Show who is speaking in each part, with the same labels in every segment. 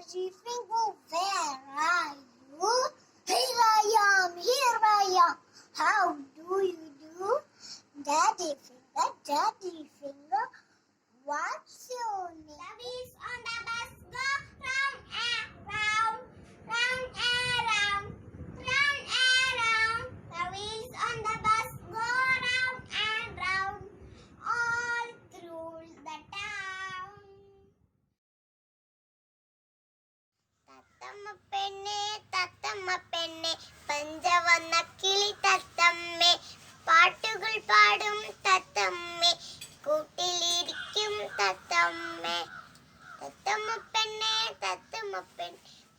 Speaker 1: Daddy finger, where are you? Here I am, here I am. How do you do? Daddy finger, what's your name? Daddy's on the bus, go round and round, round and round, round and round. Daddy's on the bus, go round and round, all through the town. തത്തമ്മ പെണ്ണെ പഞ്ചവന്ന കിളി തത്തമ്മേ പാട്ടുകൾ പാടും തത്തമ്മേ കൂട്ടിലിരിക്കും തത്തമ്മേ തത്തമ്മ പെണ്ണെ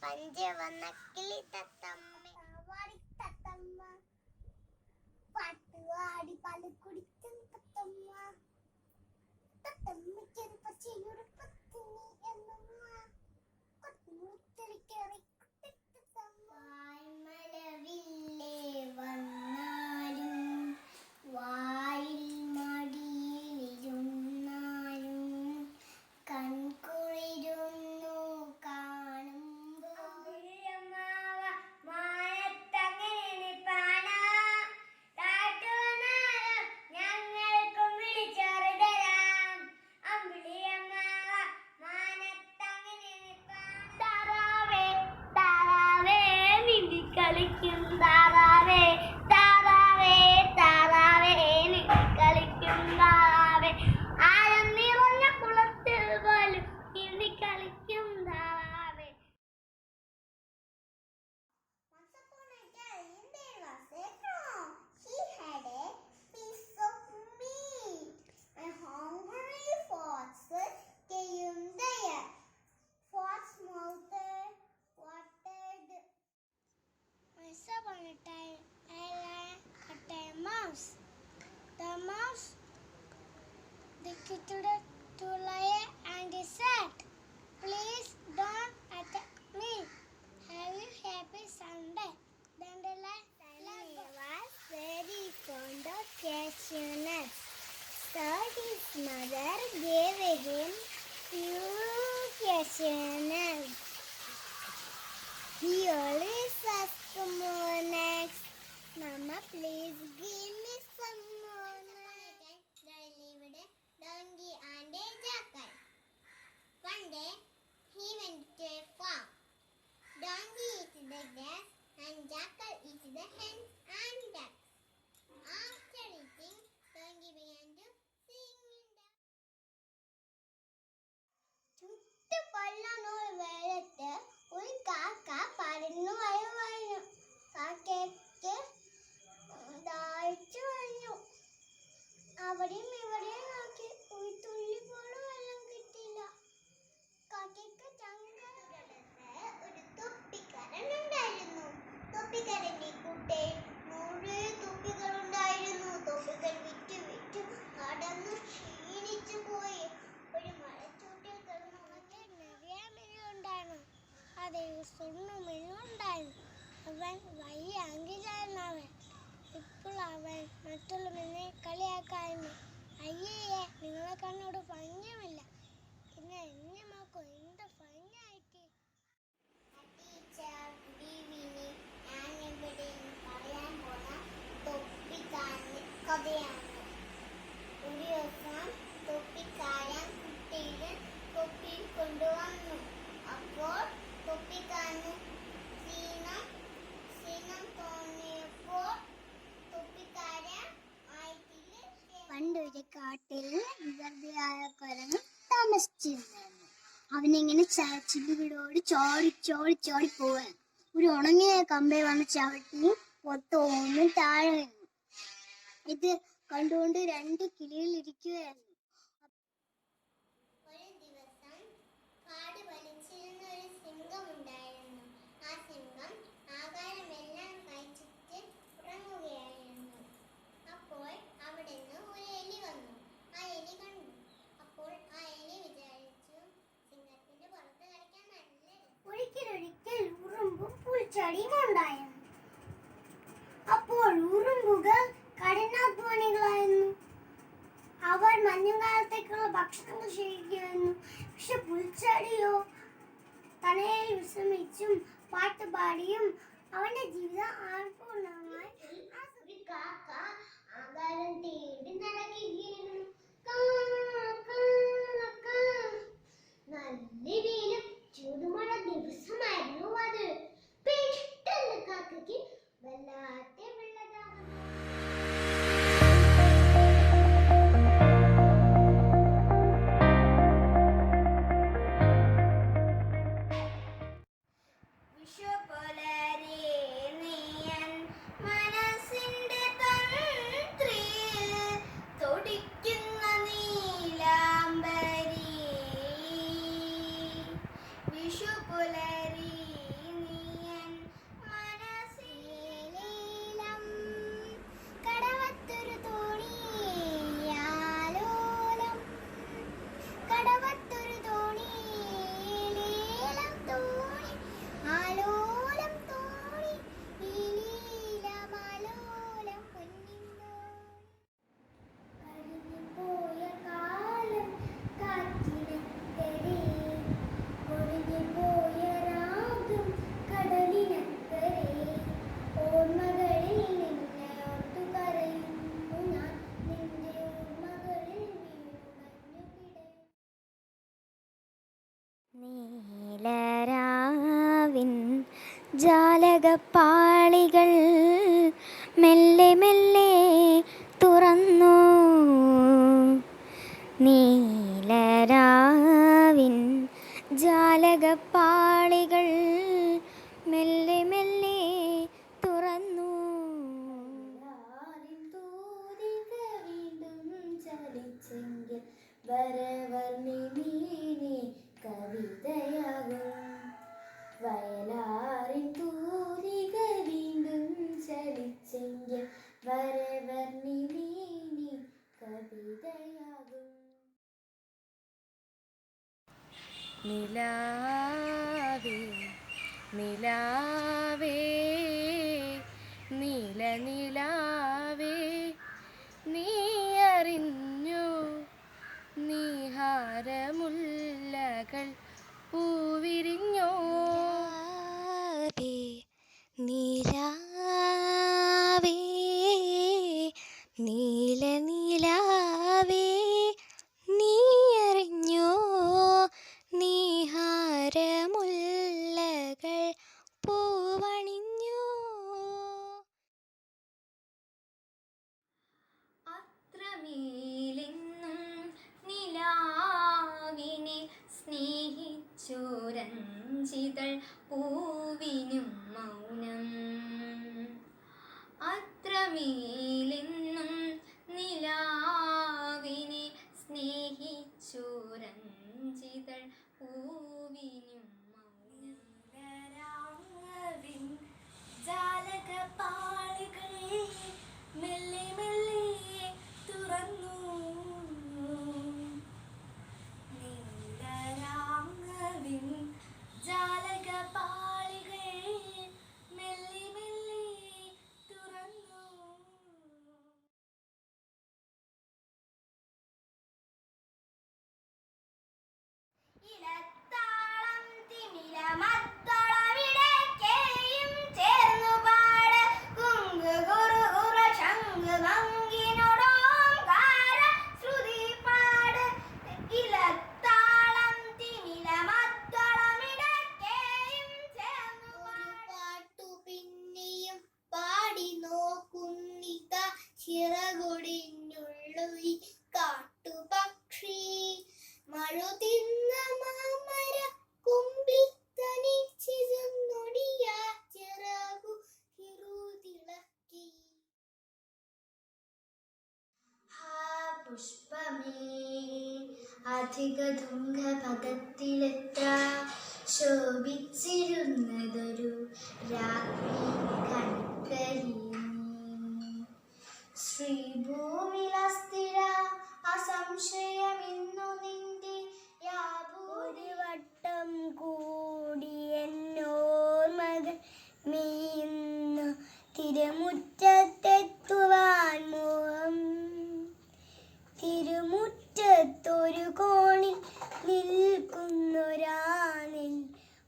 Speaker 1: പഞ്ചവന്ന കിളി തത്തമ്മേ തത്തമ്മ പാട്ടുപാടി പാല് കുടിക്കും തത്തമ്മ തത്തമ്മയ്ക്കൊരു പച്ചയൊരു പത്തിനി എന്നമ്മ വായ്മലവില്ലേ വന്നാലും വായിൽ മടിയിലിരുന്നാലും കൺകുളിരുന്നു കാണുമ്പോൾ ഞങ്ങൾക്കും വിളിച്ചറിതരാം കളിക്കും താറാവേ താറാവേ താറാവേ കളിക്കും താറാവേ ആഴം നിറഞ്ഞ കുളത്തിൽ പോലും നീന്തി കളിക്കും താറാവേ. Once upon a time there was a frog. He had a piece of meat. A hungry fox came there. Fox's mouth watered. Once upon a time, a lion caught a mouse. The mouse declared to lion and he said, "Please don't attack me. Have a happy Sunday." Then the lion was very fond of cashew nuts. So his mother gave him few cashew nuts. He always asked for more nuts. Mama, please give me some more nuts. There lived a donkey and a jackal. One day, he went to a farm. Donkey eats the grass and jackal eats the hens and ducks. After eating, donkey began to sing and dance. ചുട്ടുപൊള്ളുന്നൊരു വെയിലത്ത് ഒരു കാക്ക പറന്നു വരുവായിരുന്നു. കാക്കയ്ക്ക് ദാഹിച്ചു കഴിഞ്ഞു. അവിടെയും ഇവിടെയും നോക്കി ഒരു തുള്ളി പോലും വെള്ളം കിട്ടിയില്ല. കാക്കയ്ക്ക് ഒരു തൊപ്പിക്കാരൻ ഉണ്ടായിരുന്നു. തൊപ്പിക്കാരന്റെ കൂട്ടയിൽ 100 തൊപ്പികളുണ്ടായിരുന്നു. തൊപ്പികൾ വിറ്റ് വിറ്റ് നടന്നു ക്ഷീണിച്ചു പോയി. ഒരു മരച്ചൂട്ടിൽ കിടന്നു നിറയെ മീനുണ്ടായിരുന്നു. അതിൽ സ്വർണ്ണമീനുണ്ടായിരുന്നു. അവൻ വലിയ അങ്കിലായിരുന്നു. ഇപ്പോൾ അവൻ മറ്റുള്ള മീനെ കളിയാക്കായിരുന്നു. അയ്യേ, നിങ്ങളെ കണ്ണോട് ഭംഗിയുമില്ല, പിന്നെ എന്നെ നോക്കൂ, എന്ത് ഭംഗിയായിട്ട്. ഞാനിവിടെ പറയാൻ പോണ തൊപ്പിക്കാരൻ കഥയാണ്. ഒരു ദിവസം തൊപ്പിക്കാരൻ കുട്ടിയെ തൊപ്പിയിൽ കൊണ്ടുവന്നു. അപ്പോൾ തൊപ്പിക്കാരന് ക്ഷീണം തോന്നിയപ്പോൾ തൊപ്പിക്കാരൻ പണ്ടൊരു കാട്ടിൽ വികൃതിയായ കുരങ്ങ് താമസിച്ചിരുന്നു. അവനിങ്ങനെ ചില്ലുകളോട് ചോടി പോവാൻ ഒരു ഉണങ്ങിയ കമ്പേ വന്ന് ചവിട്ടി പൊത്തോന്നും താഴെ വീണു. ഇത് കണ്ടുകൊണ്ട് 2 കിളികൾ ഇരിക്കുകയായിരുന്നു. ഒരു ദിവസം കാട് വലിച്ചിരുന്ന ഒരു സിംഹമുണ്ടായിരുന്നു. ആ സിംഹം ആഹാരമെല്ലാം കഴിച്ചിട്ട് ഉറങ്ങുകയായിരുന്നു. അപ്പോൾ അവിടെ നിന്ന് ഒരു എലി വന്നു. ആ എലി കണ്ടു. അപ്പോൾ ആ എലി വിചാരിച്ചു, സിംഹത്തിന്റെ പുറത്ത് കളിക്കാൻ നല്ല. ഒരിക്കൽ ഉറുമ്പും പുൽച്ചെടിയും ഉണ്ടായിരുന്നു. അപ്പോൾ ഉറുമ്പുകൾ കഠിനാധ്വാനികളായിരുന്നു. അവർ മഞ്ഞുകാലത്തേക്കുള്ള ഭക്ഷണങ്ങൾ ശേഖരിക്കുമായിരുന്നു. പക്ഷെ പുൽച്ചെടിയോ തന്നെ വിശ്രമിച്ചും പാട്ടുപാടിയും അവന്റെ ജീവിതം ആർപ്പൂർണമായി ആകാരം തേടി നടക്കുകയായിരുന്നു. നല്ല വെയിലും ചൂടുമഴ ദിവസമായിരുന്നു അത്. പെട്ടെന്ന് കാക്കയ്ക്ക് വല്ലാത്ത വെള്ളദാഹം. നീലരാവിൻ ജാലകപ്പാളികൾ മെല്ലെ മെല്ലെ തുറന്നു. നീലരാവിൻ ജാലകപ്പാളികൾ മെല്ലെ മെല്ലെ തുറന്നു. കവിതയാകും വയലാറിൻ തൂലിക വീണ്ടും ചലിച്ചെങ്കിൽ വരവർണ്ണി നീ കവിതയാകും.
Speaker 2: നിലാവേ നിലാവേ നീല നിലാവേ നീ അറിഞ്ഞു നീഹാരമുല്ലകൾ പൂവിരിഞ്ഞോ.
Speaker 1: നീലാവേ നീല നീലാവേ നീ അറിഞ്ഞോ നീഹാരമുല്ലകൾ പൂവണിഞ്ഞോ.
Speaker 2: അത്രമേലെന്നും നിലാവിനെ സ്നേഹിച്ചോരഞ്ചിതൾ പൂവിനും മൗനം. അത്രമേലെന്നും നിലാവിനെ സ്നേഹിച്ചോരഞ്ചിതൾ പൂവിനും മൗനം. ജാലകപ്പാളികൾ മെല്ലെ മെല്ലെ തുറന്നു. നീലരാവിൻ ജാലകപ്പാളികൾ മെല്ലെ മെല്ലെ തുറന്നു. ഇലത്താളം തിമിരമത്തളമിടയ്ക്കേയും ചേർന്നു പാട് കുങ്ക് കുറുകുറ ശംഖ് ഭംഗിനോടോംകാര ശ്രുതി പാട്. ഇലത്താളം തിമിരമത്തളമിടയ്ക്കേയും ചേർന്നു പാട്ടു പിന്നെയും പാടി നോക്കുന്നിത ചിറകൊടിഞ്ഞുള്ളൊരി കാട്ടുപക്ഷി. മഴു തിന്ന മാമര കുമ്പിൽ തനിച്ചിരുന്നൊടിയ ചിറകു കിറുതിളക്കി. പുഷ്പമേ അധിക തുംഗപഥത്തിലെത്ര ശോഭിച്ചിരുന്നതൊരു രാത്രി കൺകരി. ശ്രീഭൂമിലസ്ഥിര അസംശയമിന്നു നിന്റെ യാഭൂരിവട്ടം കൂടി എന്നോർമകൾ മെയ്യുന്നു തിരുമുറ്റത്തെത്തുവാൻ മോഹം. തിരുമുറ്റത്തൊരു കോണിൽ നിൽക്കുന്നൊരാനിൽ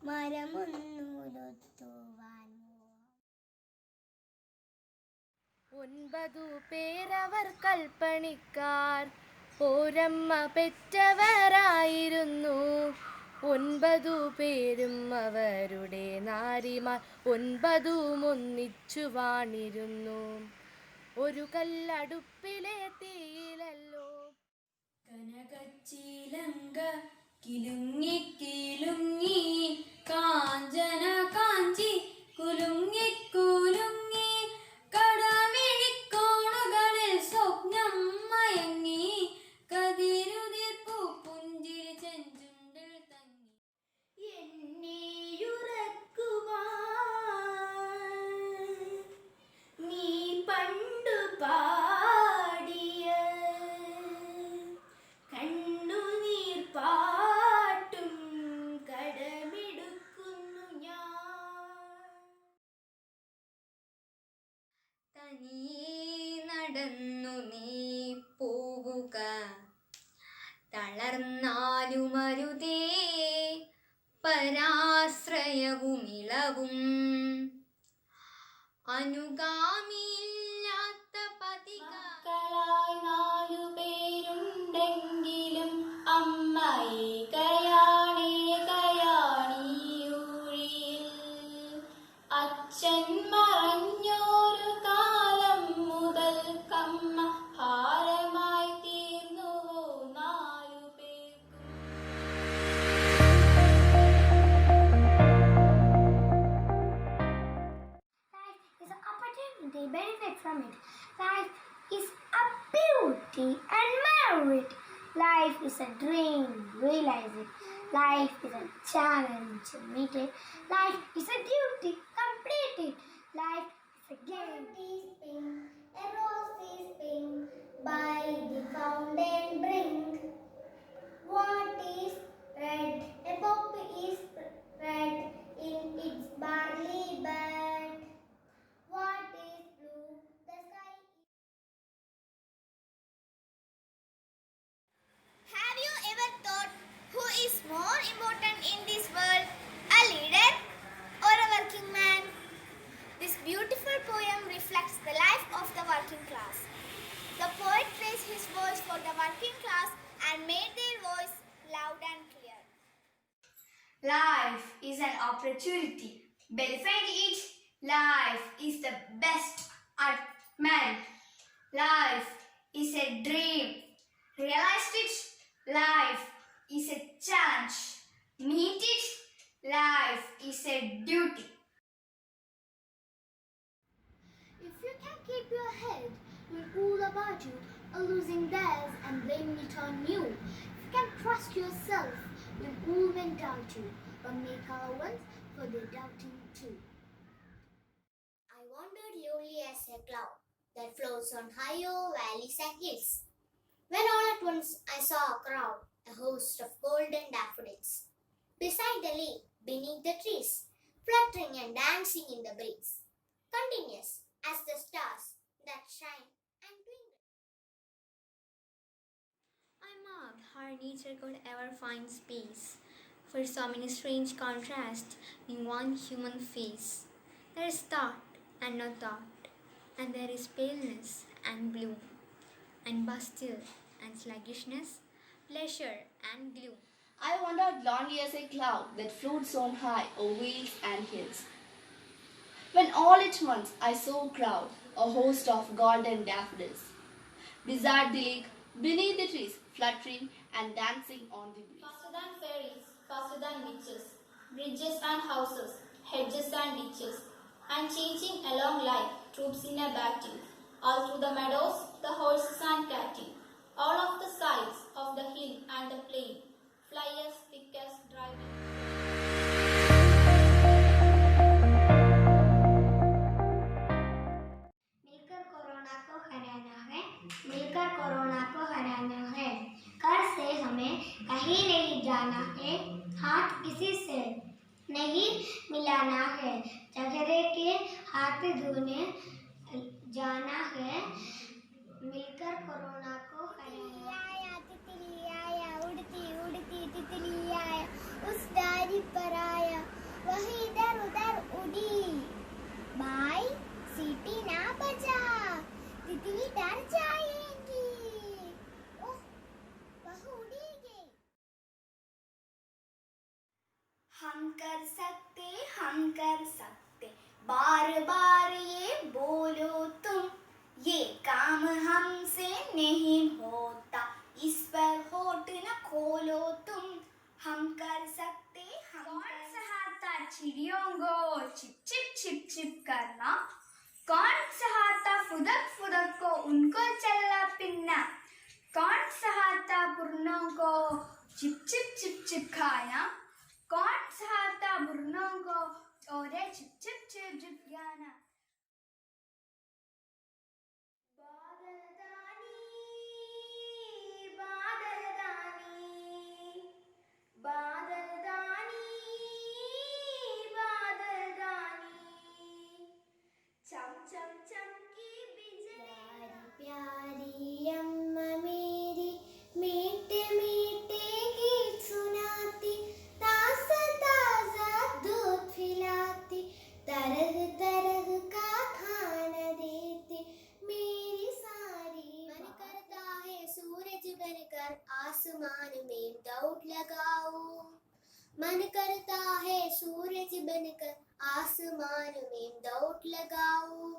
Speaker 2: മരമൊന്നു
Speaker 3: 9 പേരവർ കൽപ്പണിക്കാർ പോരമ്മ പെറ്റവരായിരുന്നു. 9 പേരും അവരുടെ നാരിമാർ 9 ഒന്നിച്ചു വാണിരുന്നു. ഒരു കല്ലടുപ്പിലെ തീയിലല്ലോ
Speaker 2: കനകച്ചിലങ്ക കിലുങ്ങി കിലുങ്ങി കാഞ്ചന കാഞ്ചി കുലുങ്ങി കുലുങ്ങി കടമിഴിക്കോണുകളിൽ സ്വപ്നം മയങ്ങി കതിരുതിർപ്പു പുഞ്ചിരി ചെഞ്ചുണ്ടിൽ തങ്ങി എന്നെയുറക്കുവാൻ നീ പണ്ടു പാടിയ കണ്ണുനീർ പാട്ടും കടമെടുക്കുന്നു ഞാൻ. തനിയെ നടന്നു നീ പോവുക, തളർന്നാലുമരുതേ പരാശ്രയവുമിളവും. അനുഗാമിയില്ലാത്ത പതികളായി 4 പേരുണ്ടെങ്കിലും അമ്മയെ കയാണിയൂഴിയിൽ. അച്ഛൻ മറഞ്ഞൊരു കാലം മുതൽ കമ്മ ഭാരമായി തീർന്നുവോ 4 പേർക്കും.
Speaker 1: Life is an opportunity, benefit from it. Life is a beauty and merit. Life is a dream, realize it. Life is a challenge, meet it. Life is a duty, complete it. Life is a game.
Speaker 2: A rose is pink by the fountain brink. What is red? A poppy is red in its barley bed. What is blue? The sky.
Speaker 1: Have you ever thought who is more important in this world, a leader or a working man? This beautiful poem reflects the life of the working class. The poet raised his voice for the working class and made their voice loud and clear.
Speaker 2: Life is an opportunity. Benefit it. Life is the best at merit. Life is a dream. Realize it. Life is a challenge. Meet it. Life is a duty.
Speaker 1: If you can keep your head when all about you are losing theirs and blaming it on you, if you can trust yourself when all men doubt you, or make allowance for their doubting too.
Speaker 2: I wandered lonely as a cloud that floats on higher valleys and hills, when all at once I saw a crowd, a host of golden daffodils, beside the lake, beneath the trees, fluttering and dancing in the breeze, continuous as the stars that shine and twinkle. I marked how nature could ever find space for so many strange contrasts in one human face. There is thought and no thought, and there is paleness and bloom, and bustle and sluggishness, pleasure and gloom.
Speaker 3: I wandered lonely as a cloud that floats on high over vales and hills, when all at once I saw a crowd, a host of golden daffodils, beside the lake, beneath the trees, fluttering and dancing on the breeze.
Speaker 2: Faster than fairies, faster than witches, bridges and houses, hedges and ditches, and changing along like troops in a battle. All through the meadows, the horses and cattle, all of the sides of the hill and the plain, flyers, pickers, driving.
Speaker 1: मिलकर corona को हराना है, मिलकर corona को हराना है। घर से हमें कहीं नहीं जाना है, हाथ किसी से नहीं मिलाना है। झगड़े के हाथ धोने जाना है, मिलकर कोरोना को हराना। तितली आया, उड़ती उड़ती तितली आया, उस डाली पर आया, वही इधर उधर उड़ी। भाई सीटी ना बजा,
Speaker 2: हम कर सकते बार बार ये बोलो तुम, ये काम हमसे नहीं होता, इस पर होठ न खोलो तुम। हम कर सकते कौन सहाता चिड़ियों को छिप छिप छिप छिप करना, कौन सहाता फुदक फुदक को उनको चलना पिन्ना, कौन सहाता पुरनों को चिप चिप चिप चिप खाना, कौन सहाता बुरनों को और चिप चिप चिप चिप गाना। बादलदानी बादलदानी बादलदानी बादलदानी, चम चम चमकी बिजली प्यारी अम्मा मेरी, मीठे मीठे गीत सुनाती, ताज़ा ताज़ा दूध पिलाती, तरह तरह का खाना देती, मेरी सारी मन करता है सूरज बनकर आसमान में दौड़ लगाऊं, मन करता है सूरज बनकर आसमान में दौड़ लगाऊं,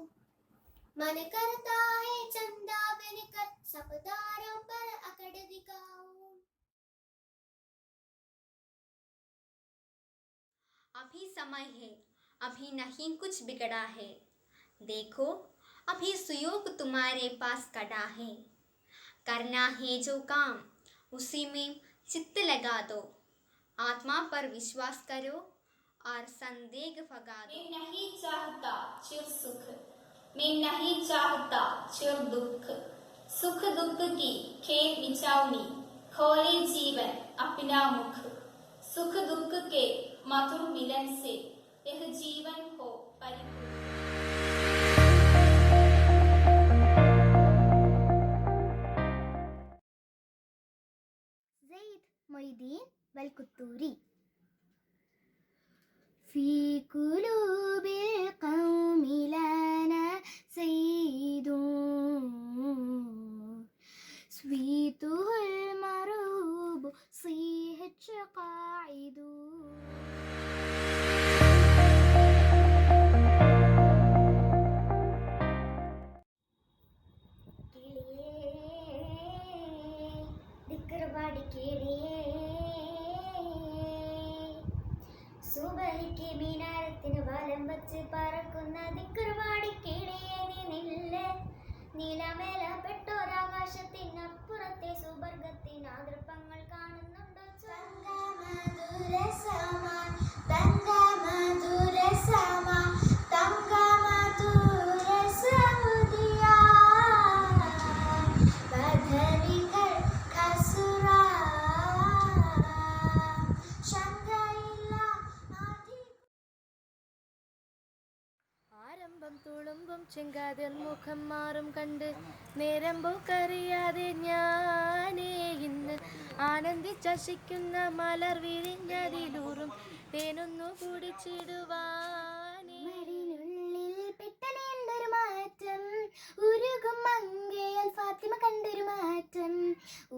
Speaker 2: मन करता है चंदा बनकर सपतारों पर अकड़ दिखाऊं। अभी समय है, अभी नहीं कुछ बिगड़ा है, देखो अभी सुयोग तुम्हारे पास कड़ा है, करना है जो काम उसी में चित्त लगा दो, आत्मा पर विश्वास करो और संदेह भगा दो। मैं नहीं चाहता चिर सुख, मैं नहीं चाहता चिर दुख, सुख दुख की खेल बिछाऊनी, खोले जीवन अपना मुख, सुख दुख के मधुर मिलन से यह जीवन हो परिपूर्ण। ज़ैद मोइनुद्दीन वल-कुतूरी। في قلوب القوم لنا سيد صيته المرغوب صيحة قاعد. സുബഹിക്ക് മിനാരത്തിന് വലം വച്ച് പറക്കുന്ന ദിക്ർവാടിക്കിടയെ നീ നില്ല്, നീലമേലപ്പെട്ടൊരാകാശത്തിനപ്പുറത്തെ സുബർഗത്തിനാദൃപ്പങ്ങൾ കാണുന്നുണ്ടോ?
Speaker 4: ആരംഭം തുളുമ്പും ചെങ്കാതിൽ മുഖം മാറും കണ്ട് നേരം പോക്കറിയാതെ ഞാനേ ഇന്ന് ആനന്ദിച്ചശിക്കുന്ന മലർ വിരിഞ്ഞതിലൂറും തേനൊന്നു കുടിച്ചിടുവാനേ.
Speaker 1: മരിനുള്ളിൽ പെട്ടെന്നൊരു മാറ്റം, ഉരുകും മങ്കയാൽ ഫാത്തിമ കണ്ടൊരു മാറ്റം,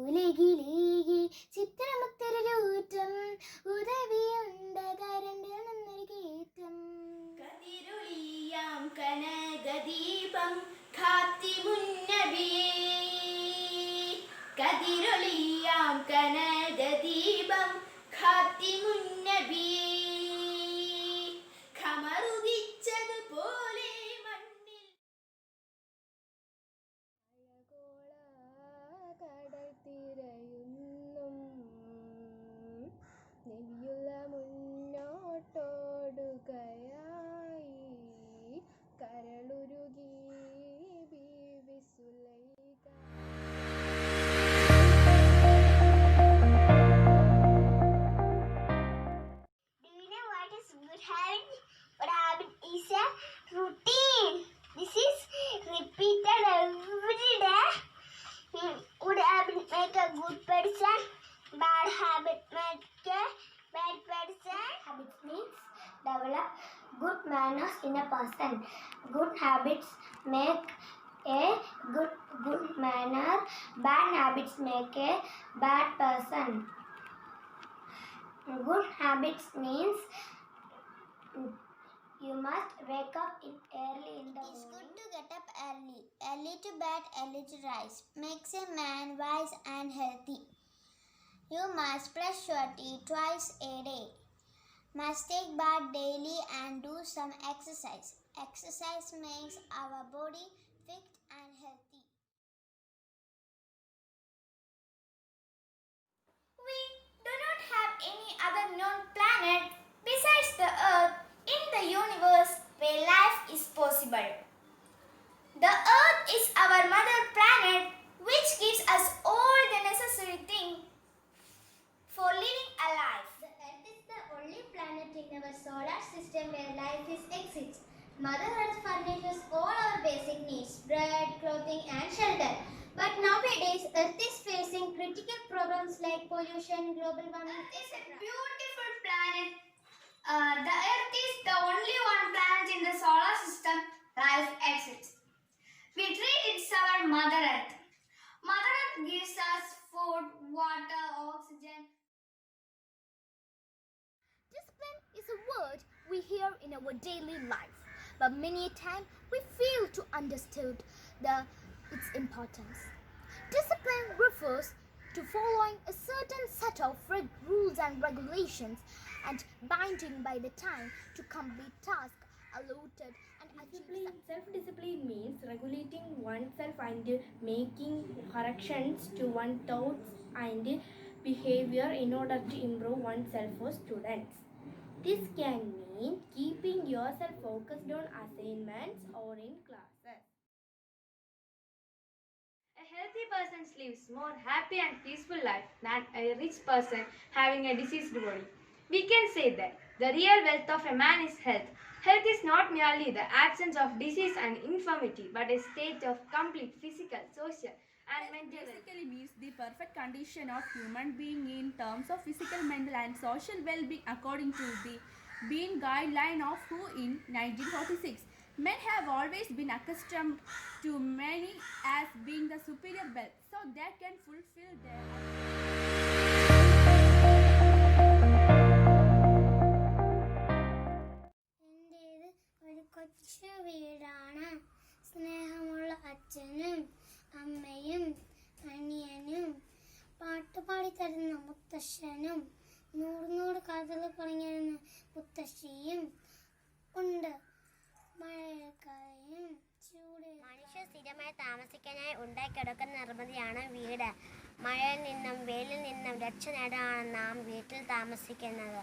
Speaker 1: ഉലകിലേകി ചിത്രമുത്തൊരു രൂറ്റം, ഉദവിയുണ്ടതാരണ്ടിൽ നിന്നൊരു കയറ്റം.
Speaker 2: കതിരൊളിയാം കനകദീപം ഖാത്തിമുന്നബിയേ, കതിരൊളിയാം കനകദീപം ഖാത്തിമുന്നബിയേ, ഖമറുദിച്ചതുപോലെ മണ്ണിൽ.
Speaker 4: കടൽ തിരയുന്നും നബിയുള്ള മുന്നോട്ടോടുകയായി, കരളുരുകി ബീവി Sulaikha.
Speaker 1: Do you know what is good habit? Good habit is a routine. This is repeated every day. Good habit make a good person. Bad habit make a bad person. Habit means develop good manners in a person. Good habits make a good manner. Bad habits make a bad person. Good habits means you must wake up early in the morning. It's good to get up early. Early to bed, early to rise. Makes a man wise and healthy. You must brush your teeth twice a day. Must take bath daily and do some exercise. Exercise makes our body fit and healthy.
Speaker 2: We do not have any other known planet besides the Earth in the universe where life is possible. The Earth is our mother planet which gives us all the necessary things for living alive.
Speaker 1: The Earth is the only planet in our solar system where life exists. Mother Earth furnishes all our basic needs, bread, clothing and shelter. But nowadays, Earth is facing critical problems like pollution, global warming,
Speaker 2: Earth is a beautiful planet. The Earth is the only one planet in the solar system life exists. We treat it as our Mother Earth. Mother Earth gives us food, water, oxygen.
Speaker 5: Discipline is a word we hear in our daily life, but many a time we fail to understand its importance. Discipline refers to following a certain set of rules and regulations and binding by the time to complete tasks allotted and achieve.
Speaker 6: Self-discipline means regulating oneself and making corrections to one's thoughts and behavior in order to improve oneself for students. This can mean keeping yourself focused on assignments or in classes.
Speaker 7: A healthy person lives more happy and peaceful life than a rich person having a diseased body. We can say that the real wealth of a man is health. Health is not merely the absence of disease and infirmity, but a state of complete physical, social, and mental health.
Speaker 8: Basically means the perfect condition of human being in terms of physical, mental and social well-being according to the Bean Guideline of WHO in 1946. Men have always been accustomed to money as being the superior wealth, so they can fulfill their
Speaker 1: എന്റേത് ഒരു കൊച്ചു വീടാണ്. സ്നേഹമുള്ള അച്ഛനും അമ്മയും അനിയനും പാട്ട് പാടിത്തരുന്ന മുത്തശ്ശനും നൂറ് കഥകൾ പറഞ്ഞിരുന്ന മുത്തശ്ശിയും ഉണ്ട്. മഴക്കാലയും ചൂട്. മനുഷ്യ സ്ഥിരമായി താമസിക്കാനായി ഉണ്ടാക്കിയെടുക്കുന്ന നിർമ്മിതിയാണ് വീട്. മഴയിൽ നിന്നും വെയിലിൽ നിന്നും രക്ഷ നേടാനാണ് നാം വീട്ടിൽ താമസിക്കുന്നത്.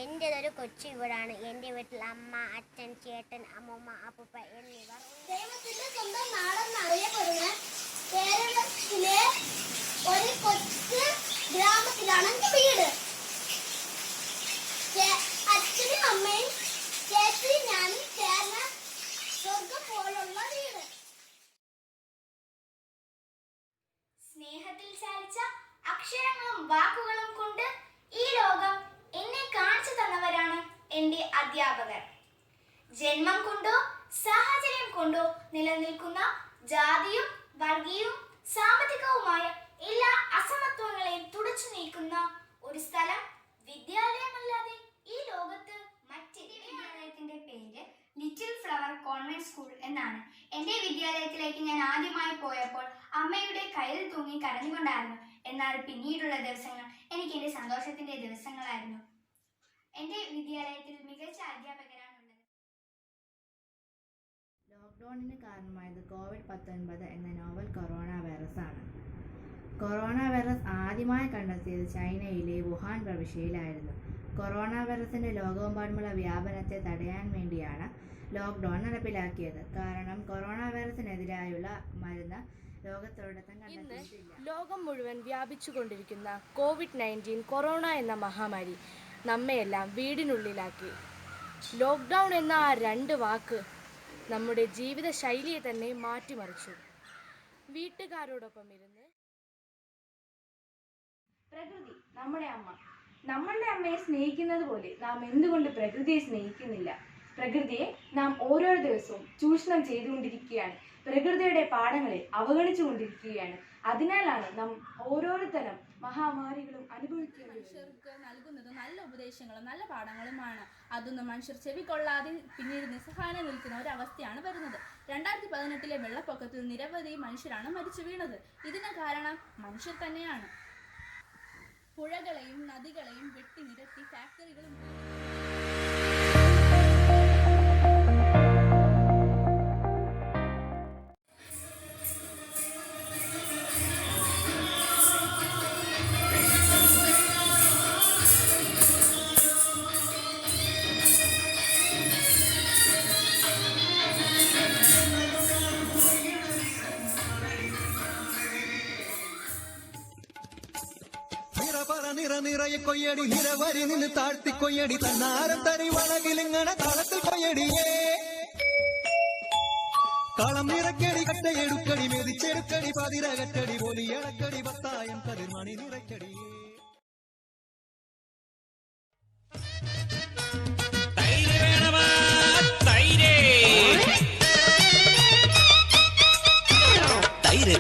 Speaker 1: എൻ്റെതൊരു കൊച്ചു വീടാണ്. എൻ്റെ വീട്ടിൽ അമ്മ, അച്ഛൻ, ചേട്ടൻ, അമ്മൂമ്മ, അപ്പൂപ്പ എന്നിവർ. ദൈവത്തിന്റെ സ്വന്തം നാടെന്നറിയപ്പെടുന്ന കേരളത്തിലെ ഒരു കൊച്ചു ഗ്രാമത്തിലാണ് എൻ്റെ വീട്. അച്ഛനും അമ്മയും ചേച്ചിയും ഞാനും ചേർന്ന സ്വർഗം പോലുള്ള വീട്.
Speaker 2: സ്നേഹത്തിൽ ചാലിച്ച അക്ഷരങ്ങളും വാക്കുകളും കൊണ്ട് ഈ ലോകം എന്നെ കാണിച്ചു തന്നവരാണ് എൻ്റെ അധ്യാപകർ. ജന്മം കൊണ്ടോ സാഹചര്യം കൊണ്ടോ നിലനിൽക്കുന്ന ജാതിയും വർഗീയവും സാമ്പത്തികവുമായ എല്ലാ അസമത്വങ്ങളെയും തുടച്ചു നീക്കുന്ന ഒരു സ്ഥലം വിദ്യാലയമല്ലാതെ ഈ ലോകത്ത് മറ്റൊരു. വിദ്യാലയത്തിന്റെ പേര് ലിറ്റിൽ ഫ്ലവർ കോൺവെന്റ് സ്കൂൾ എന്നാണ്. എൻ്റെ വിദ്യാലയത്തിലേക്ക് ഞാൻ ആദ്യമായി പോയപ്പോൾ അമ്മയുടെ കയ്യിൽ തൂങ്ങി കരഞ്ഞുകൊണ്ടായിരുന്നു. എന്നാൽ പിന്നീടുള്ള ദിവസങ്ങൾ എനിക്ക് എൻ്റെ സന്തോഷത്തിന്റെ ദിവസങ്ങളായിരുന്നു. എൻ്റെ വിദ്യാലയത്തിൽ മികച്ച അധ്യാപകരാണുള്ളത്.
Speaker 9: ലോക്ക്ഡൌണിന് കാരണമായത് COVID-19 എന്ന നോവൽ കൊറോണ വൈറസ് ആണ്. കൊറോണ വൈറസ് ആദ്യമായി കണ്ടെത്തിയത് ചൈനയിലെ വുഹാൻ പ്രവിശ്യയിലായിരുന്നു. കൊറോണ വൈറസിന്റെ ലോകമെമ്പാടുമുള്ള വ്യാപനത്തെ തടയാൻ വേണ്ടിയാണ് ലോക്ക്ഡൌൺ നടപ്പിലാക്കിയത്. കാരണം കൊറോണ വൈറസിനെതിരായുള്ള മരുന്ന് ലോകത്തൊരിടത്തും കണ്ടെത്തിയിട്ടില്ല.
Speaker 6: ലോകം മുഴുവൻ വ്യാപിച്ചുകൊണ്ടിരിക്കുന്ന COVID-19 കൊറോണ എന്ന മഹാമാരി നമ്മയെല്ലാം വീടിനുള്ളിലാക്കി. ലോക്ക്ഡൗൺ എന്ന ആ 2 വാക്ക് നമ്മുടെ ജീവിത ശൈലിയെ തന്നെ മാറ്റിമറിച്ചു. വീട്ടുകാരോടൊപ്പം ഇരുന്ന്
Speaker 7: പ്രകൃതി നമ്മുടെ അമ്മ. നമ്മളുടെ അമ്മയെ സ്നേഹിക്കുന്നത് പോലെ നാം എന്തുകൊണ്ട് പ്രകൃതിയെ സ്നേഹിക്കുന്നില്ല? പ്രകൃതിയെ നാം ഓരോ ദിവസവും ചൂഷണം ചെയ്തുകൊണ്ടിരിക്കുകയാണ്. പ്രകൃതിയുടെ പാഠങ്ങളെ അവഗണിച്ചുകൊണ്ടിരിക്കുകയാണ്. അതിനാലാണ് നാം ഓരോരുത്തരും മഹാമാരികളും അനുഭവിക്കേണ്ടി വരും.
Speaker 8: മനുഷ്യർക്ക് നൽകുന്നത് നല്ല ഉപദേശങ്ങളും നല്ല പാഠങ്ങളുമാണ്. അതൊന്നും മനുഷ്യർ ചെവിക്കൊള്ളാതെ പിന്നീട് നിസ്സഹായം നിൽക്കുന്ന ഒരവസ്ഥയാണ് വരുന്നത്. 2018 വെള്ളപ്പൊക്കത്തിൽ നിരവധി മനുഷ്യരാണ് മരിച്ചു വീണത്. ഇതിന് കാരണം മനുഷ്യർ തന്നെയാണ്. പുഴകളെയും നദികളെയും വെട്ടി നിരത്തി ഫാക്ടറികളും
Speaker 10: നിറയെ കൊയ്യടി നിരവരി നിന്ന് താഴ്ത്തി കൊയ്യടി തന്നാരം തരി വളകിലിങ്ങനെ താളത്തിൽ കൊയ്യടിയേ കളം നിറക്കടി കട്ടയെടുക്കടി മെതിച്ചെടുക്കടി പതിരകറ്റടി ഒലിയടക്കടി പത്തായം കതിർമണി നിറയ്ക്കടിയേ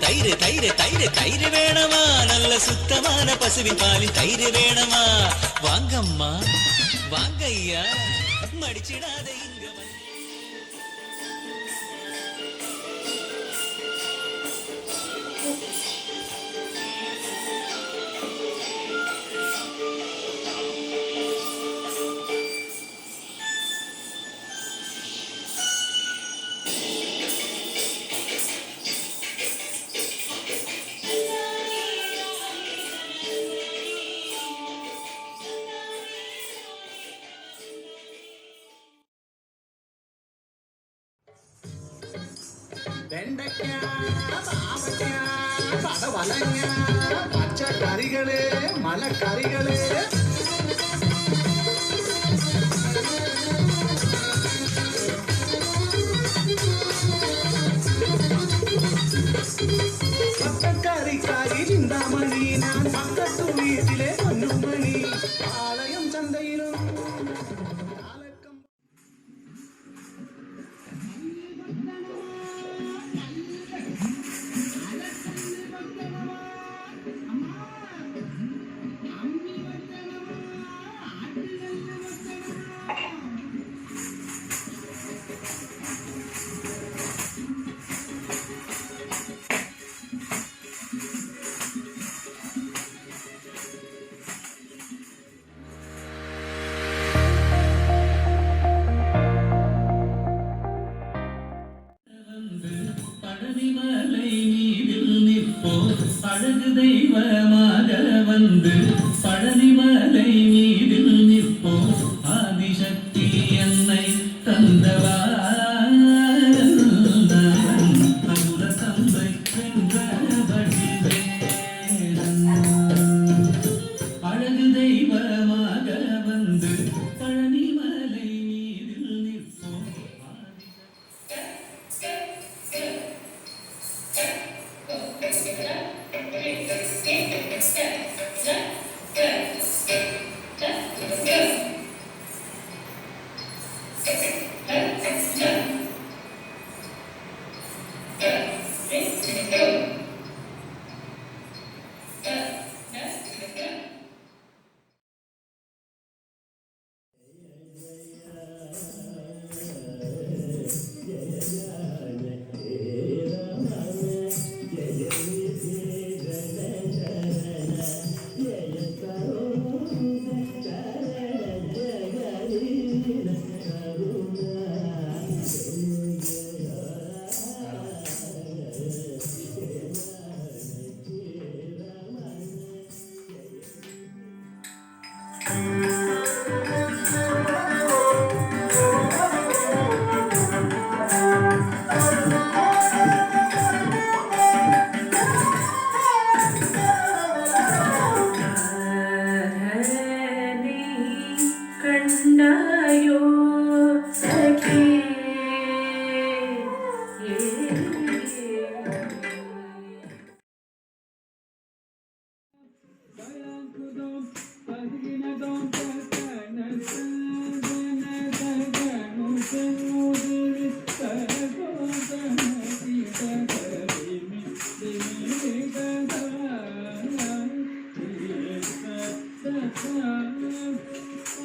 Speaker 11: தயிர் தயிர் தயிர் தயிர் வேணமா நல்ல சுத்தமான பசுவின் பாலில் தயிர் வேணமா வாங்கம்மா வாங்கய்யா மடிச்சிடாத இங்க
Speaker 10: പടവലങ്ങ പച്ചക്കറികള് മലക്കറികള് പച്ചക്കറിക്കാരി ചിന്താമണി ഞാൻ പക്കത്തു വീട്ടിലെ പൊന്നുമണി പാളയം ചന്തയിലും அழகு தெய்வமாக வந்து பழனிமலை மீதில் நிற்போ ஆதிசக்தி என்னை தந்தவா அசுர தந்தை வென்றபடி அழகு தெய்வமாக வந்து பழனிமலை மீதில் நிற்போ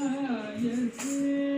Speaker 12: ஆயத்தே